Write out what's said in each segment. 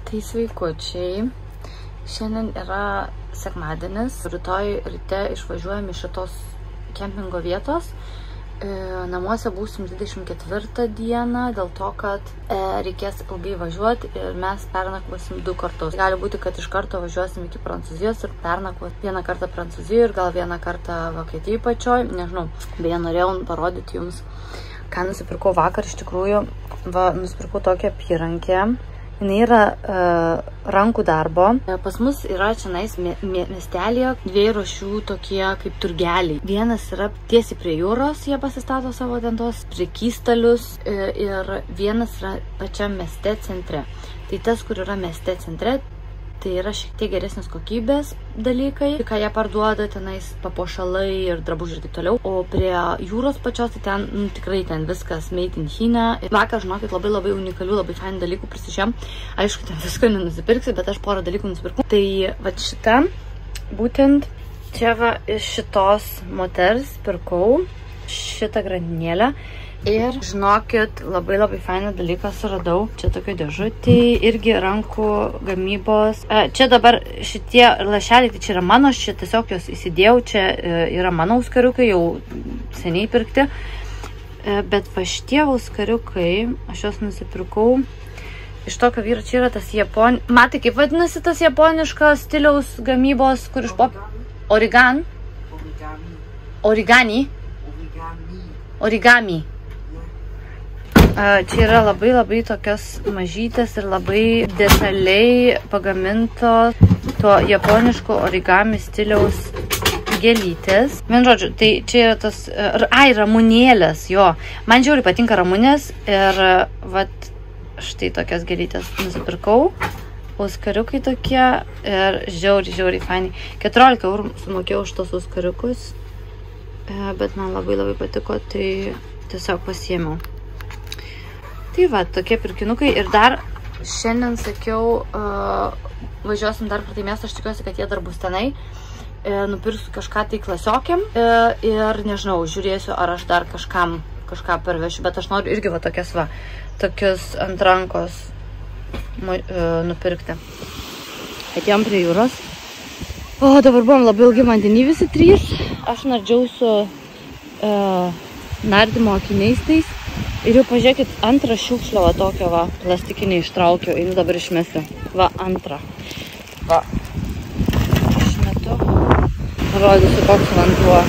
Tai sveikučiai. Šiandien yra sekmadienis. Rytoj ryte išvažiuojame iš šitos kempingo vietos. Namuose būsim 24 dieną, dėl to, kad reikės ilgai važiuoti ir mes pernakvosim 2 kartus. Gali būti, kad iš karto važiuosim iki Prancūzijos ir pernakvosim vieną kartą Prancūzijoje ir gal vieną kartą Vokietijoje pačioj. Nežinau, beje, norėjau parodyti jums, ką nusipirkau vakar. Iš tikrųjų, nusipirkau tokią apyrankę. Jis yra rankų darbo. Pas mus yra čianais miestelėje 2 rūšių tokie kaip turgeliai. Vienas yra tiesiai prie jūros, jie pasistato savo ten tos prekystalius ir vienas yra pačiam mieste centre. Tai tas, kur yra mieste centre, tai yra šiek tiek geresnės kokybės dalykai, ką jie parduoda, tenais papuošalai ir drabužiai ir taip toliau. O prie jūros pačios, tai ten tikrai ten viskas made in China. Vakar, žinokit, labai unikalių, labai fainų dalykų prisižiam. Aišku, ten visko nenusipirksi, bet aš porą dalykų nusipirkau. Tai va šitą, būtent čia va iš šitos moters pirkau šitą grandinėlę. Ir žinokit, labai fainą dalyką suradau. Čia tokio dėžutį, irgi rankų gamybos. Čia dabar šitie lašeliai, tai čia yra mano, aš čia tiesiog jos įsidėjau, čia yra mano auskariukai, jau seniai pirkti. Bet va šitie auskariukai, aš jos nusipirkau iš tokio vyro, čia yra tas Matai, kaip vadinasi tas japoniškas stiliaus gamybos, kur iš Origami. Čia yra labai tokios mažytės ir labai detaliai pagamintos to japoniško origami stiliaus gėlytės. Vien žodžiu, tai čia yra tas, ramunėlės, jo. Man žiauriai patinka ramunės ir vat štai tokias gėlytės nusipirkau. Auskariukai tokie ir žiauriai faini. 14 eurų sumokėjau už tos auskariukus, bet man labai patiko, tai tiesiog pasiėmiau. Tai va, tokie pirkinukai. Ir dar šiandien sakiau, važiuosim dar kartą į miestą, aš tikiuosi, kad jie dar bus tenai. Nupirksiu kažką tai klasiokiam ir nežinau, žiūrėsiu, ar aš dar kažką parvešiu, bet aš noriu irgi va tokius ant rankos nupirkti. Atėjom prie jūros. O dabar buvom labai ilgai vandeny visi 3. Aš nardžiau su nardymo akiniais tais. Ir jau pažiūrėkit, antrą šiukšlę va tokio va plastikinį ištraukiau ir dabar išmesiu. Va antrą. Va. Išmetu. Rodysiu, koks vanduo.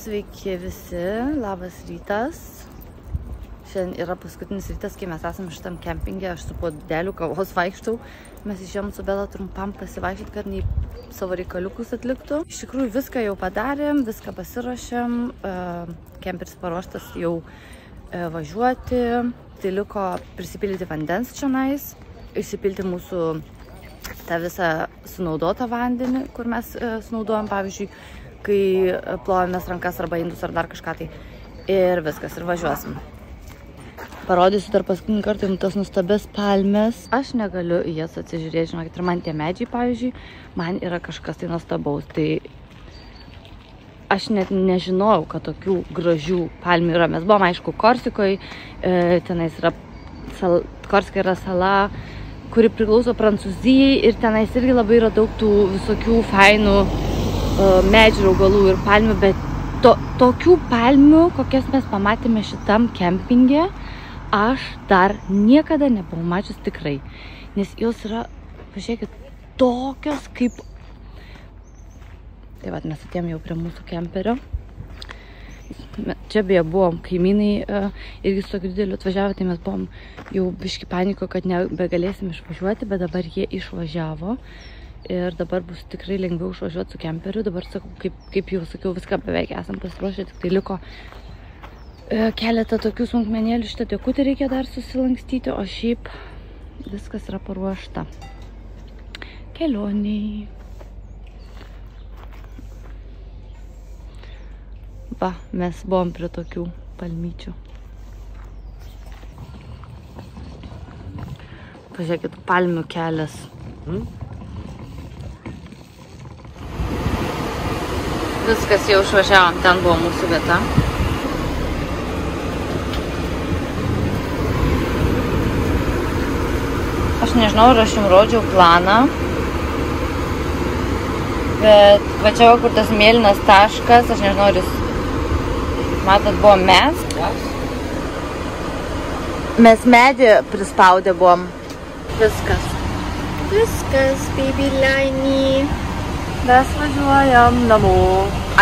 Sveiki visi, labas rytas. Šiandien yra paskutinis rytas, kai mes esame šitam kempinge, aš su puodeliu kavos vaikštau. Mes išėjom su Bela trumpam pasivaikščioti, kad nei savo reikaliukus atliktų. Iš tikrųjų viską jau padarėm, viską pasiruošėm, kemperis paruoštas jau važiuoti. Tai liko prisipildyti vandens čionais, išsipilti mūsų tą visą sunaudotą vandenį, kur mes sunaudojam, pavyzdžiui, kai plojamės rankas arba indus ar dar kažką tai. Ir viskas, ir važiuosim. Parodysiu dar paskutinį kartą jums tas nuostabias palmes. Aš negaliu į jas atsižiūrėti, žinokit, ir man tie medžiai, pavyzdžiui, man yra kažkas tai nuostabaus. Tai aš net nežinojau, kad tokių gražių palmių yra. Mes buvom, aišku, Korsikoje, tenais yra Korsika yra sala, kuri priklauso Prancūzijai ir tenais irgi labai yra daug tų visokių fainų medžių, augalų ir palmių, bet tokių palmių, kokias mes pamatėme šitam kempinge, aš dar niekada nebuvau mačius tikrai. Nes jos yra, pažiūrėkit, tokios kaip... Tai vat, mes atėjom jau prie mūsų kemperio. Čia beje buvom kaimynai irgi su tokiu dideliu atvažiavo, tai mes buvom jau biški paniko, kad nebegalėsim išvažiuoti, bet dabar jie išvažiavo. Ir dabar bus tikrai lengviau išvažiuoti su kemperiu. Dabar, kaip jau sakiau, viską beveik esam pasiruošę, tik tai liko keletą tokių sunkmenėlių. Šitą dėkutį reikia dar susilankstyti, o šiaip viskas yra paruošta. kelioniai. Va, mes buvom prie tokių palmyčių. Pažiūrėkit, palmių kelias. Viskas, jau išvažiavom, ten buvo mūsų vieta. Aš nežinau, ar aš jums rodžiau planą, bet va čia, kur tas mėlynas taškas, aš nežinau, ar jūs matot, buvo mes. Mes medį prispaudę buvom. Viskas. Viskas, baby lainy. Mes važiuojam namo.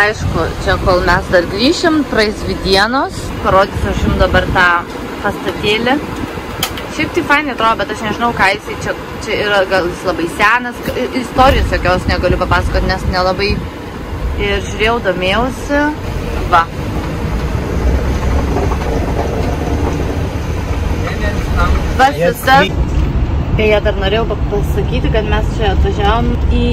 Aišku, čia kol mes dar grįšim, praeis 2 dienos. Parodysiu aš jums dabar tą pastatėlį. Šiaip tai fainai atrodo, bet aš nežinau, ką jisai čia yra, gal jis labai senas. Istorijos jokios negaliu papasakoti, nes nelabai ir žiūrėjau, domėjausi. Va. Vasisas. Beje, dar norėjau pasakyti, kad mes čia atvažiavom į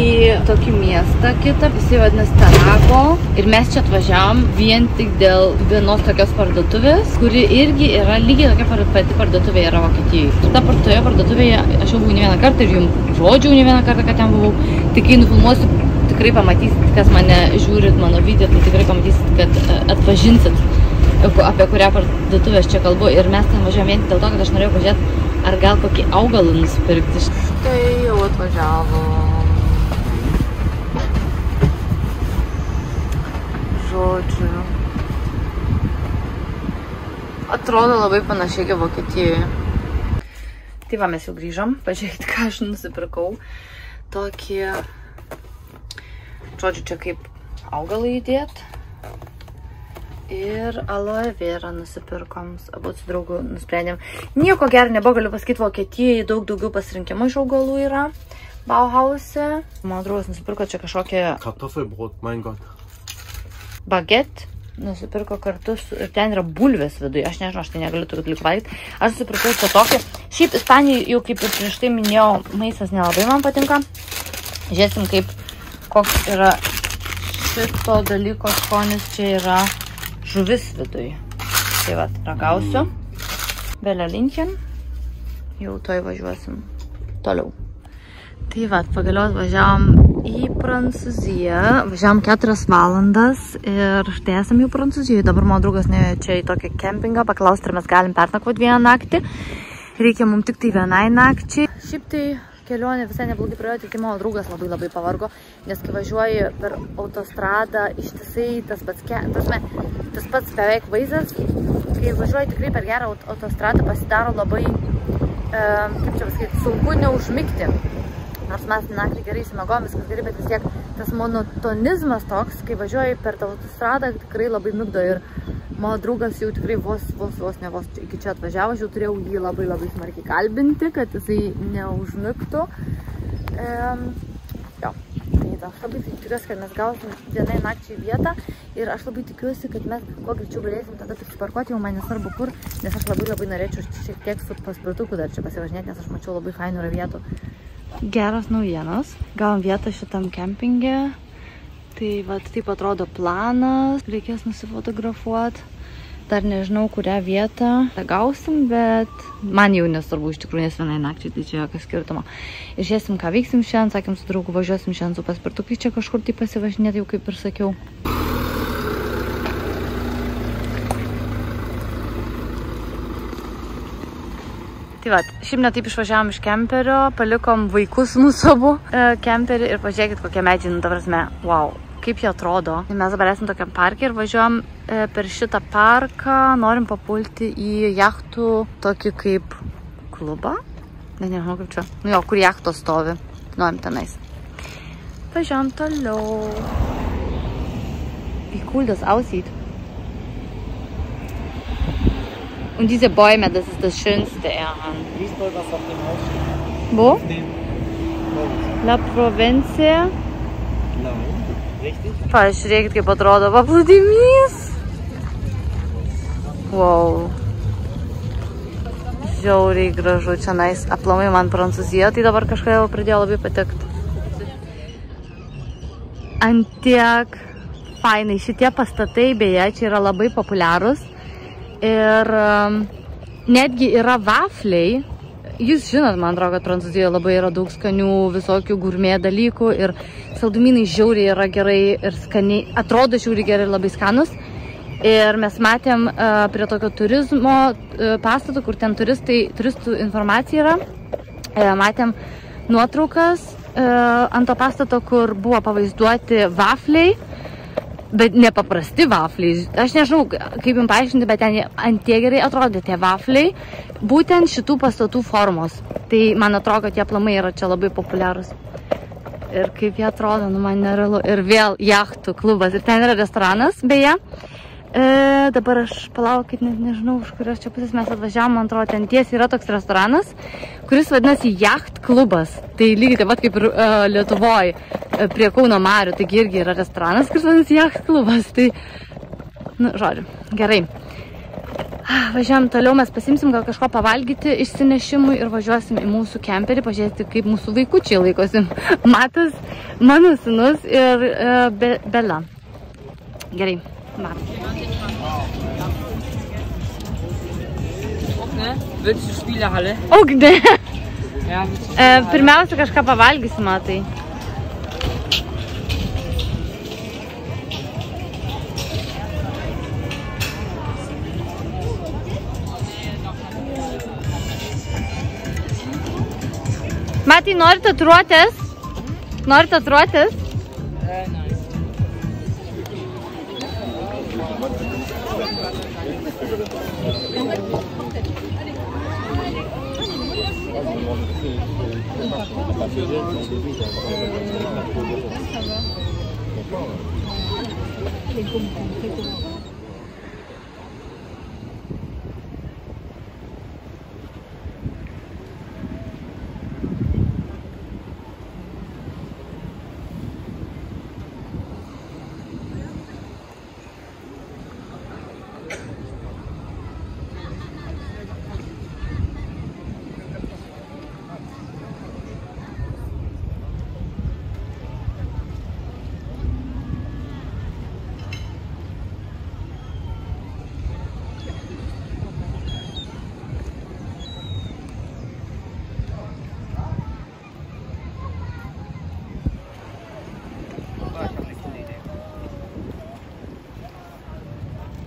tokį miestą kitą, jisai vadinasi Tarago. Ir mes čia atvažiavom vien tik dėl vienos tokios parduotuvės, kuri irgi yra lygiai tokia pati parduotuvė yra Vokietijoje. Toje parduotuvėje aš jau buvau ne vieną kartą ir jums rodžiau ne vieną kartą, kad ten buvau. Tik kai nufilmuosiu, tikrai pamatysit, kas mane žiūrit mano video, tai tikrai pamatysit, kad atpažinsit, apie kurią parduotuvę aš čia kalbu. Ir mes ten važiuojam vien dėl to, kad aš norėjau pažiūrėti, ar gal kokį augalą nusipirkti. Štai jau atvažiavom. Žodžiu. Atrodo labai panašiai kaip Vokietijoje. Tai va, mes jau grįžom. Pažiūrėkit, ką aš nusipirkau. Tokį, žodžiu, čia kaip augalą įdėt. Ir aloe vera nusipirkom, abu su draugu nusprendėm. Nieko gero nebuvo, galiu pasakyti, Vokietijoje daug daugiau pasirinkimų iš augalų yra Bauhause. Mano draugas nusipirko čia kažkokią Kartoffelbrot, mein Gott. Baguette nusipirko kartu ir ten yra bulvės viduje. Aš nežinau, aš tai negaliu tokių dalykų valgyti. Aš nusipirkau čia tokį. Šiaip Ispanijai, jau kaip ir prieš tai minėjau, maistas nelabai man patinka. Žiūrėsim, kaip koks yra šito dalyko skonis. Čia yra žuvis viduje. Tai va, ragausiu. Belelinkin. Jau toj važiuosim toliau. Tai va, pagaliau atvažiavom į Prancūziją. Važiavom 4 valandas ir štai esam jau Prancūzijoje. Dabar mano draugas nuėjo čia į tokį kempingą. Paklausti, ar mes galim pernakvoti 1 naktį. Reikia mums tik tai 1 nakčiai. Šiaip tai kelionė visai neblogai praėjo, tik mano draugas labai pavargo, nes kai važiuoji per autostradą, ištisai tas pats beveik vaizdas, kai važiuoji tikrai per gerą autostradą, pasidaro labai, kaip čia pasakyti, sunku neužmigti. Nors mes naktį gerai įsimegom, viskas gerai, bet vis tiek tas monotonizmas toks, kai važiuoji per tą autostradą, tikrai labai migdo ir mano draugas jau tikrai vos iki čia atvažiavo, aš jau turėjau jį labai smarkiai kalbinti, kad jisai neužmigtų. Jo, tai aš labai tikiuosi, kad mes gausim 1 nakčiai vietą ir aš labai tikiuosi, kad mes kuo greičiau galėsim tada pasiparkuoti, jau man nesvarbu kur, nes aš labai norėčiau šiek tiek su paspirtuku dar čia pasivažinėti, nes aš mačiau labai fainų yra vietų. Geros naujienos, gavom vietą šitam kempinge. Tai va, taip atrodo planas, reikės nusifotografuoti. Dar nežinau, kurią vietą gausim, bet man jau nesvarbu iš tikrųjų, nes 1 nakčiai, tai čia jokio skirtumo. Ir žiūrėsim, ką veiksim šiandien, sakėm su draugu, važiuosim šiandien su paspirtukai čia kažkur tai pasivažinėti, jau kaip ir sakiau. Tai va, šiaip netaip išvažiavom iš kemperio, palikom vaikus mūsų abu kemperį ir pažiūrėkit, kokie medžiai, nu ta prasme, wow. Kaip jie atrodo. Mes dabar esam tokiam parke ir važiuojam per šitą parką, norim papulti į jachtų tokį kaip klubą. Nežinau kaip čia. Nu jo, kur jachtos stovi. Norim tenais. Važiuojam toliau. Wie cool das aussieht. Und diese Bäume, das ist das Schönste, Erhan. Wiesbaden auf dem Haus. Wo? La Provincia. Nein. Pažiūrėkit, kaip atrodo paplūdimys. Wow. Žiauriai gražu čia nais. Aplamai man Prancūzija, tai dabar kažką jau pradėjo labai patikti. antiek fainai. Šitie pastatai, beje, čia yra labai populiarūs. Ir netgi yra vafliai. Jūs žinot, man atrodo, kad Prancūzijoje labai yra daug skanių visokių gurmė dalykų ir saldumynai žiauriai yra gerai ir skaniai, atrodo žiauriai gerai ir labai skanus. Ir mes matėm prie tokio turizmo pastato, kur ten turistų informacija yra, matėm nuotraukas ant to pastato, kur buvo pavaizduoti vafliai, bet nepaprasti vafliai. Aš nežinau, kaip jums paaiškinti, bet ten ant tie gerai atrodė tie vafliai, būtent šitų pastatų formos. Tai man atrodo, kad tie aplamai yra čia labai populiarūs. Ir kaip jie atrodo, nu man nerealu. Ir vėl jachtų klubas. Ir ten yra restoranas, beje. Dabar aš palaukit, net nežinau, už kurios čia pusės mes atvažiavom, man atrodo, ten tiesiai yra toks restoranas, kuris vadinasi jacht klubas. Tai lygiai taip pat kaip ir Lietuvoje prie Kauno marių, taigi irgi yra restoranas, kuris vadinasi jacht klubas. Tai, nu, žodžiu, gerai. Važiuojam toliau, mes pasimsim gal kažko pavalgyti išsinešimui ir važiuosim į mūsų kemperį, pažiūrėti, kaip mūsų vaikučiai laikosi. Matas, mano sūnus ir Bela. Gerai. Willst du Spielehalle? Ok, ne. Ja. Pirmiausia, kažką pavalgysi, matai. Matai, nori tatuiruotės? Nori tatuiruotės? Nein.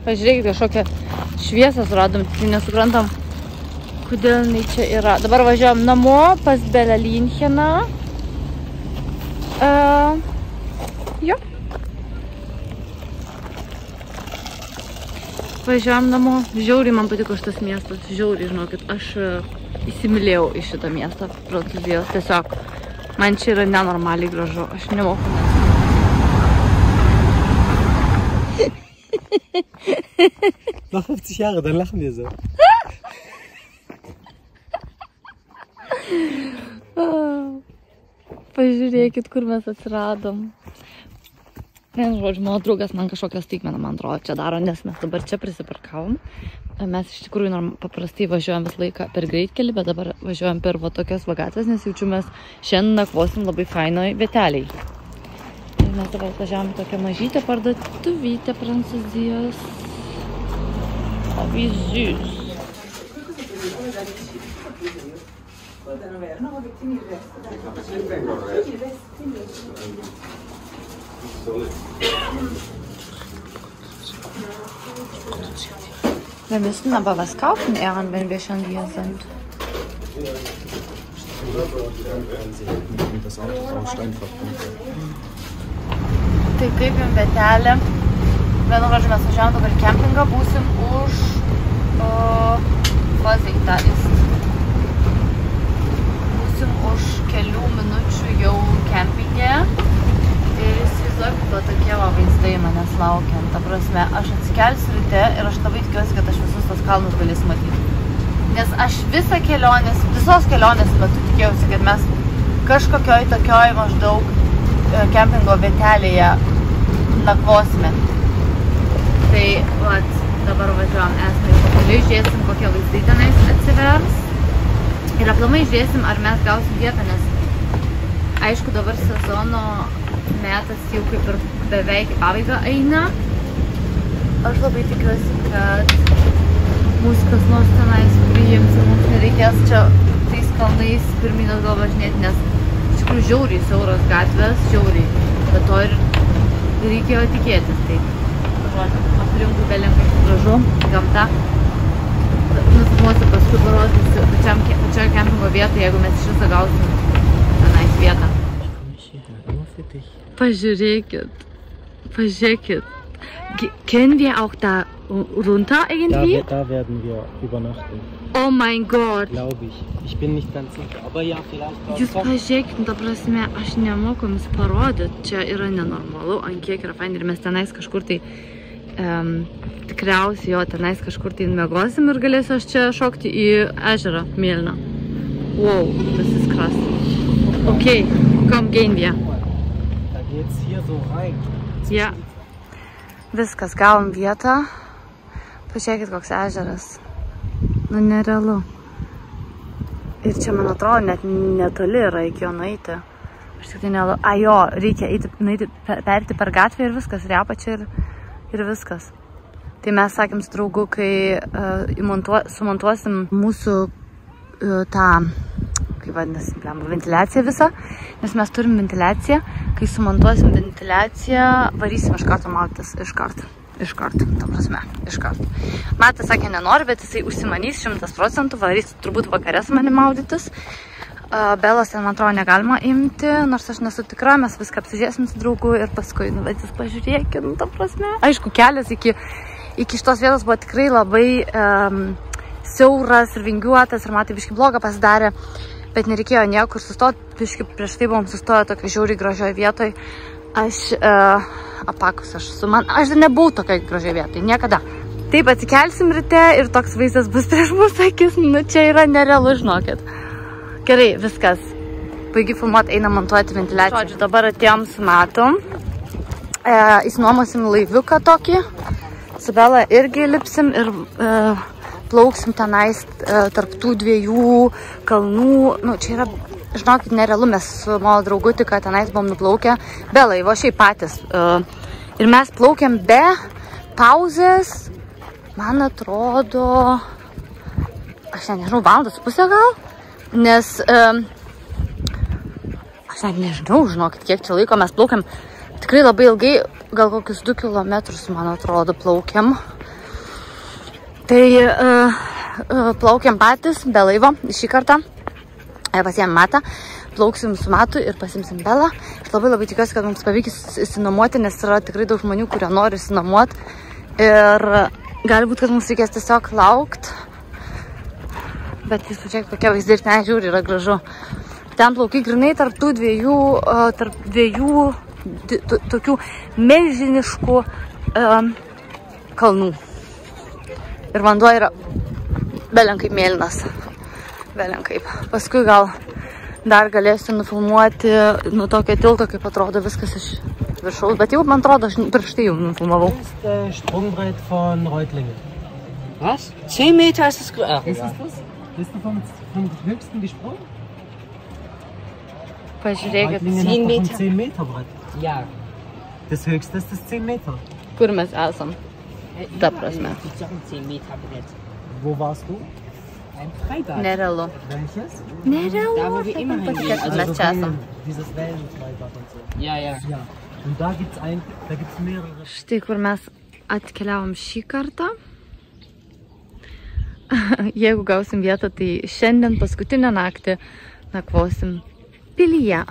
Pažiūrėkit, kažkokią šviesą suradom, tik nesuprantam, kodėl jinai čia yra. Dabar važiuojam namo pas Belalincheną. Jo. Važiuojam namo. Žiauriai man patiko šitas miestas. Žiauriai, žinokit, aš įsimylėjau į šitą miestą Prancūzijos. Tiesiog, man čia yra nenormaliai gražu. Aš nemoku. Noch 50 Jahre, dann lachen wir so. Pažiūrėkit, kur mes atsiradom. Žodžiu, mano draugas man kažkokią staigmeną, man atrodo, čia daro, nes mes dabar čia prisiparkavom. Mes iš tikrųjų paprastai važiuojam visą laiką per greitkelį, bet dabar važiuojam per va tokias gatvės, nes jaučiu mes šiandien nakvosim labai fainoj vieteliai. Ir mes dabar važiavom tokią mažytę parduotuvytę Prancūzijos. O, wie süß. Wir müssten aber was kaufen, Ehren, wenn wir schon hier sind. Tai kaip jums vietelė. Vienu žodžiu, mes važiavom dabar kempingą, būsim už Fazeitais. Būsim už kelių minučių jau kempingė. Ir įsivaizduok, to tokie vaizdai manęs laukia. Ta prasme, aš atsikelsiu ryte ir aš labai tikiuosi, kad aš visus tos kalnus galėsiu matyti. Nes aš visos kelionės metu tikėjausi, kad mes kažkokioj tokioj maždaug kempingo vietelėje nakvosime. Tai, vat, dabar važiuojam esame į pakeliui, žiūrėsim, kokie vaizdai tenais atsivers. Ir aplamai žiūrėsim, ar mes gausim vietą, nes Aišku, dabar sezono metas jau kaip ir beveik į pabaigą eina. Aš labai tikiuosi, kad mūsų kas nors tenais priims ir mums nereikės čia tais kalnais pirmyn atgal važinėti, nes iš tikrųjų žiauriai siauros gatvės, žiauriai. Bet to ir reikėjo tikėtis. Tai, žodžiu, aplinkui belenkai gražu, gamta. Nufilmuosiu paskui parodysiu pačioje kempingo vietoje, jeigu mes iš viso gausim tenais vietą. Pažiūrėkit, pažiūrėkit. Können wir auch da runter irgendwie? Da werden wir übernachten. Oh mein Gott. Glaube ich. Ich bin nicht ganz sicher, aber ja, vielleicht. Jūs pažiūrėkit, ta prasme, aš nemoku jums parodyti. Čia yra nenormalu, ant kiek yra fain ir mes tenais kažkur tai tikriausiai jo tenais kažkur tai miegosim ir galėsiu aš čia šokti į ežerą mėlyną. Wow, das ist krass. Okay, komm, gehen wir. Da geht's hier so rein. Ja. Viskas, gavom vietą. Pažiūrėkit, koks ežeras. Nu, nerealu. Ir čia, man atrodo, net netoli yra iki jo nueiti. Aš tik tai nerealu. A, jo, reikia perėti per gatvę ir viskas, ir apačią ir viskas. Tai mes sakėm su draugu, kai sumontuosim mūsų tą, kaip vadinasi, ventiliaciją visą, nes mes turim ventiliaciją, kai sumontuosim ventiliaciją, varysim iš karto maudytis, iš karto, ta prasme, iš karto. Matas sakė, nenori, bet jisai užsimanys 100%, varys turbūt vakarės mane maudytis. Belos ten, man atrodo, negalima imti, nors aš nesu tikra, mes viską apsižiūrėsim su draugu ir paskui, nu, bet jūs pažiūrėkit, nu, ta prasme. Aišku, kelias iki šitos vietos buvo tikrai labai siauras ir vingiuotas ir man tai biškai blogą pasidarė, bet nereikėjo niekur sustoti, biškai prieš tai buvom sustoję tokio žiauriai gražioj vietoj. Aš apakus, aš nebuvau tokioj gražioj vietoj, niekada. Taip, atsikelsim ryte ir toks vaizdas bus prieš mūsų akis, nu čia yra nerealu, žinokit. Gerai, viskas. Baigiu filmuoti, einam montuoti ventiliaciją. Žodžiu, dabar atėjom su Matom. Įsinuomosim laiviuką tokį. Su Bela irgi lipsim ir plauksim tenais tarp tų dviejų kalnų. Nu, čia yra, žinokit, nerealu, mes su mano draugu tik tenais buvom nuplaukę be laivo, šiaip patys. Ir mes plaukiam be pauzės, man atrodo, aš nežinau, valandos pusę gal? Nes aš net nežinau, žinokit, kiek čia laiko mes plaukiam. Tikrai labai ilgai, gal kokius 2 kilometrus, man atrodo, plaukiam. Tai plaukiam patys, be laivo, šį kartą. Pasiėmėm Matą, plauksim su Matu ir pasimsim Belą. Aš labai tikiuosi, kad mums pavyks įsinuomoti, nes yra tikrai daug žmonių, kurie nori įsinuomoti. Ir gali būti, kad mums reikės tiesiog laukti. Bet jūs pačiak, kokie vaizdai ir ten žiūri, yra gražu. Ten plaukai grinai tarp tų dviejų tokių milžiniškų kalnų. Ir vanduo yra belenkaip mėlynas. Belenkaip. Paskui gal dar galėsiu nufilmuoti nuo tokio tilto, kaip atrodo viskas iš viršaus. Bet jau, man atrodo, aš prieš tai jau nufilmavau. Das ist Sprungbrett von Reutlingen. Was? 10 Meter ist das? Ach, Ist das das? Bist du vom höchsten gesprungen? Pažiūrėkit, Reutlingen 10 hat doch Meter. ein 10 Meter Brett. ja. Das höchste ist das 10 Meter. kur mes esam. Ta prasme. Es gibt auch ein 10 Meter Brett. Wo warst du? Ein Freibad. Nerealu. Welches? Nerealu. Da, wo wir immer hingehen. Also, Also, mes čia esam. Dieses Wellenfreibad und so. ja. Ja. Und da gibt's mehrere. Štai kur mes atkeliavom šį kartą. Jeigu gausim vietą, tai šiandien paskutinę naktį nakvosim pilyje.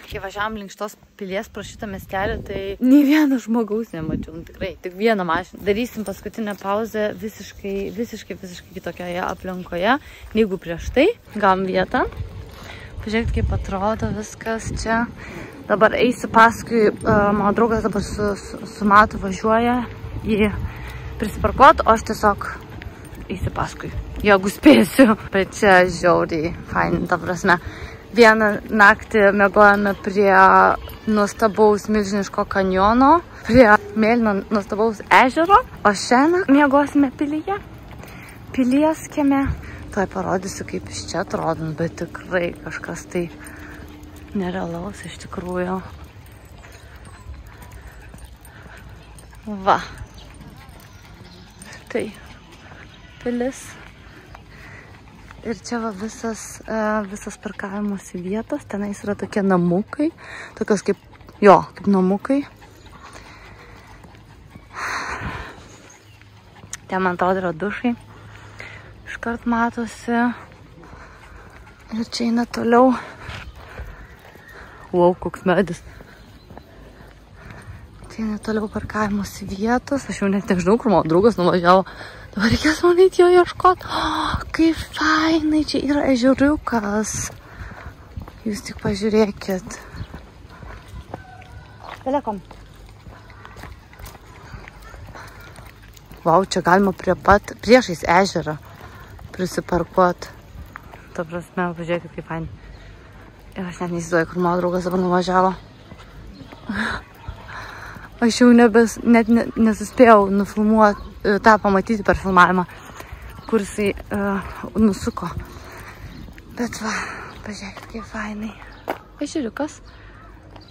Kai važiavom link šitos pilies pro šitą miestelį, tai nei vieno žmogaus nemačiau, tikrai, tik vieną mašiną. Darysim paskutinę pauzę visiškai kitokioje aplinkoje, negu prieš tai. Gavom vietą. Pažiūrėkit, kaip atrodo viskas čia. Dabar eisiu paskui, mano draugas dabar su Matu važiuoja į prisiparkuot, o aš tiesiog eisiu paskui, jeigu spėsiu. Bet čia žiauriai fain, ta prasme. Vieną naktį miegojame prie nuostabaus milžiniško kanjono, prie mėlyno nuostabaus ežero, o šiandien miegosime pilyje. Pilies kieme. Tuoj parodysiu, kaip iš čia atrodo, bet tikrai kažkas tai nerealaus iš tikrųjų. Va. Tai pilis. Ir čia va visas parkavimuose vietos. Tenais yra tokie namukai. Tokios kaip namukai. Ten, man atrodo, yra dušai. Iškart matosi. Ir čia eina toliau. Wow, koks medis. Čia eina toliau parkavimuose vietos. Aš jau net nežinau, kur mano draugas nuvažiavo. Dabar reikės man eiti jo ieškoti. Kaip fainai, čia yra ežeriukas. Jūs tik pažiūrėkit. Telekom. Vau, čia galima priešais ežerą prisiparkuoti. Ta prasme, pažiūrėkit, kaip fainai. Ir aš net neįsivaizduoju, kur mano draugas dabar nuvažiavo. Aš jau net nesuspėjau nufilmuoti, tą pamatyti per filmavimą, kur jisai nusuko. Bet va, pažiūrėkit, kaip fainai. Ežeriukas.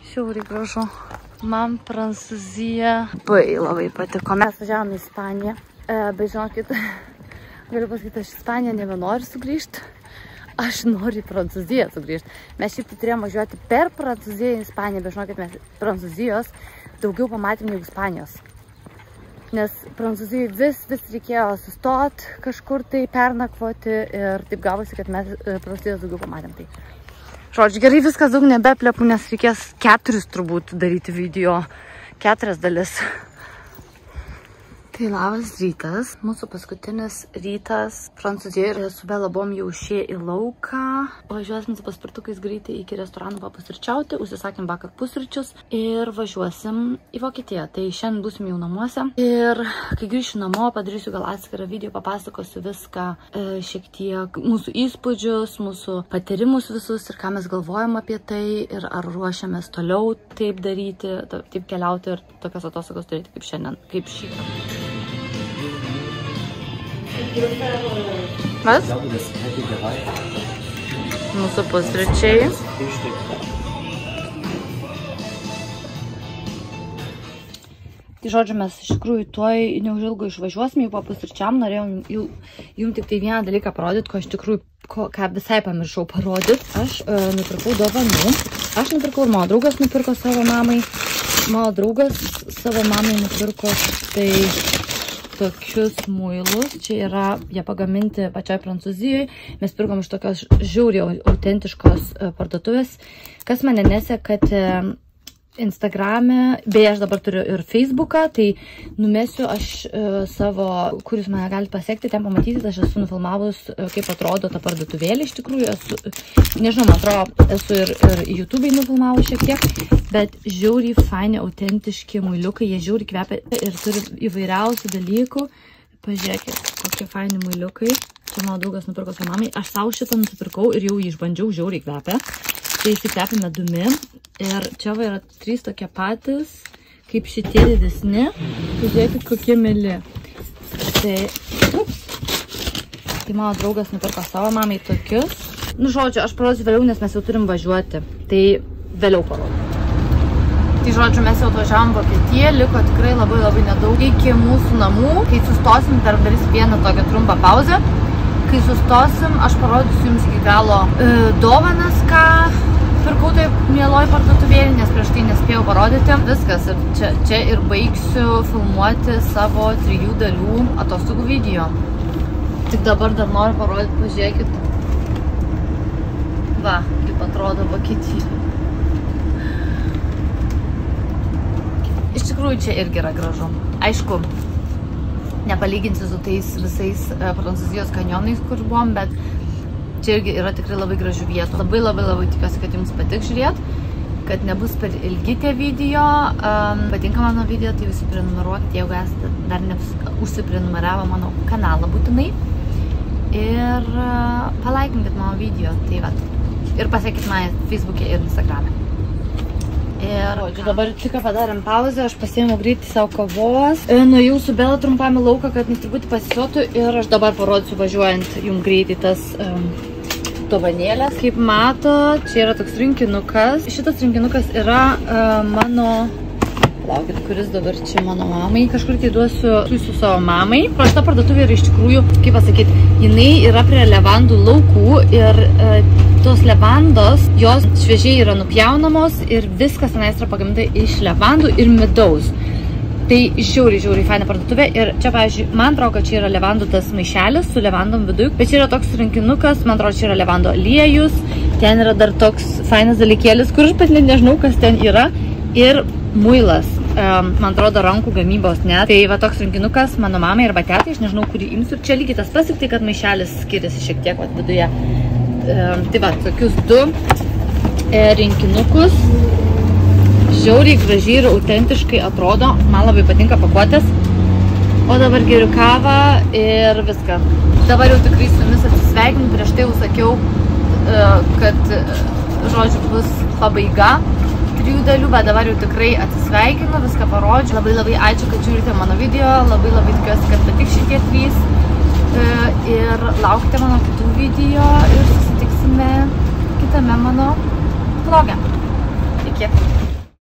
Šiauriai gražu. Man Prancūzija labai patiko. Mes važiavome į Ispaniją. Bet žinokit, galiu pasakyti, aš į Ispaniją nebenoriu sugrįžti. Aš noriu į Prancūziją sugrįžti. Mes šiaip turėjome važiuoti per Prancūziją į Ispaniją, bet žinokit, mes Prancūzijos daugiau pamatėm negu Ispanijos. Nes Prancūzijai vis reikėjo sustoti, kažkur tai pernakvoti ir taip gavosi, kad mes Prancūzijos daugiau pamatėm. Tai. Žodžiu, gerai, viskas daug nebeplepu, nes reikės 4 turbūt daryti video, 4 dalis. Tai labas rytas, mūsų paskutinis rytas Prancūzijoje ir su Bela buvom jau išėję į lauką. Važiuosim su paspirtukais greitai iki restorano papusryčiauti, užsisakėm vakar pusryčius ir važiuosim į Vokietiją. Tai šiandien būsim jau namuose ir kai grįšiu namo, padarysiu gal atskirą video, papasakosiu viską, šiek tiek mūsų įspūdžius, mūsų patyrimus visus ir ką mes galvojam apie tai ir ar ruošiamės toliau taip daryti, taip keliauti ir tokias atostogas turėti kaip šiandien, kaip šį kartą. Was? Mūsų pusryčiai. Tai žodžiu, mes iš tikrųjų tuoj neužilgo išvažiuosim, jau papusryčiam, norėjau jums tik tai vieną dalyką parodyti, ko iš tikrųjų, ką visai pamiršau parodyti. Aš nupirkau dovanų. Aš nupirkau ir mano draugas nupirko savo mamai. Mano draugas savo mamai nupirko tai tokius muilus. Čia yra jie pagaminti pačioj Prancūzijoje. Mes pirkom iš tokios žiauriai autentiškos parduotuvės. Kas mane nesekate Instagrame, beje, aš dabar turiu ir Facebooką, tai numesiu aš savo, kur jūs mane galite pasiekti, ten pamatyti, aš esu nufilmavus, kaip atrodo ta parduotuvėlė iš tikrųjų, nežinau, man atrodo, esu ir YouTube'ai nufilmavus šiek tiek, bet žiauriai faini, autentiški muiliukai, jie žiauriai kvepia ir turi įvairiausių dalykų. Pažiūrėkit, kokie faini muiliukai. Čia mano draugas nupirko savo mamai, aš savo šitą nusipirkau ir jau jį išbandžiau, žiauriai kvepia. Tai įsikvepia medumi ir čia va yra 3 tokie patys, kaip šitie didesni. Pažiūrėkit, kokie mili. Tai mano draugas nupirko savo mamai tokius. Nu, žodžiu, aš parodysiu vėliau, nes mes jau turim važiuoti. Tai vėliau parodysiu. Tai žodžiu, mes jau atvažiavom Vokietiją, liko tikrai labai nedaug iki mūsų namų. Kai sustosim, dar darysiu vieną tokią trumpą pauzę. Kai sustosim, aš parodysiu jums iki galo dovanas, ką pirkau taip mieloj parduotuvėlį, nes prieš tai nespėjau parodyti. Viskas, ir čia ir baigsiu filmuoti savo 3 dalių atostogų video. Tik dabar dar noriu parodyti, pažiūrėkit. Va, kaip atrodo Vokietija. Iš tikrųjų, čia irgi yra gražu. Aišku, nepalyginsiu su tais visais Prancūzijos kanjonais, kur buvom, bet čia irgi yra tikrai labai gražių vietų. Labai tikiuosi, kad jums patiks žiūrėti, kad nebus per ilgi tie video. Patinka mano video, tai visi prenumeruokit, jeigu esate dar neužsiprenumeravę mano kanalą būtinai. Ir palaikinkit mano video, tai va. Ir pasiekit mane Facebook'e ir Instagram'e. Ir dabar tik padarėm pauzę, aš pasiėmiau greitai savo kavos. Nuėjau su Bela trumpam į lauką, kad truputį pasisotų ir aš dabar parodysiu važiuojant jums greitai tas dovanėlės. Kaip matot, čia yra toks rinkinukas. Šitas rinkinukas yra mano... Laukit, kuris dabar čia mano mamai. Kažkur tai duosiu su savo mamai. Šita parduotuvė yra iš tikrųjų, kaip pasakyti, jinai yra prie levandų laukų ir tos levandos, jos šviežiai yra nupjaunamos ir viskas tenais yra pagaminta iš levandų ir medaus. Tai žiauriai faina parduotuvė ir čia, pavyzdžiui, man atrodo, kad čia yra levandų tas maišelis su levandom viduje, bet čia yra toks rinkinukas, man atrodo, čia yra levando aliejus, ten yra dar toks fainas dalykėlis, kur aš pat nežinau, kas ten yra, ir muilas, man atrodo, rankų gamybos net. Tai va toks rinkinukas mano mamai arba tetai, aš nežinau, kurį imsiu. Čia lygiai tas pats, tik tai, kad maišelis skiriasi šiek tiek vat, viduje. Tai va, tokius 2 rinkinukus. Žiauriai gražiai ir autentiškai atrodo. Man labai patinka pakuotės. O dabar geriu kavą ir viską. Dabar jau tikrai su jumis atsisveikinu. Prieš tai jau sakiau, kad žodžiu bus pabaiga 3 dalių, bet dabar jau tikrai atsisveikinu, viską parodžiu. Labai ačiū, kad žiūrite mano video, labai tikiuosi, kad patiks šitie 3 ir laukite mano kitų video ir susitiksime kitame mano vloge. Iki.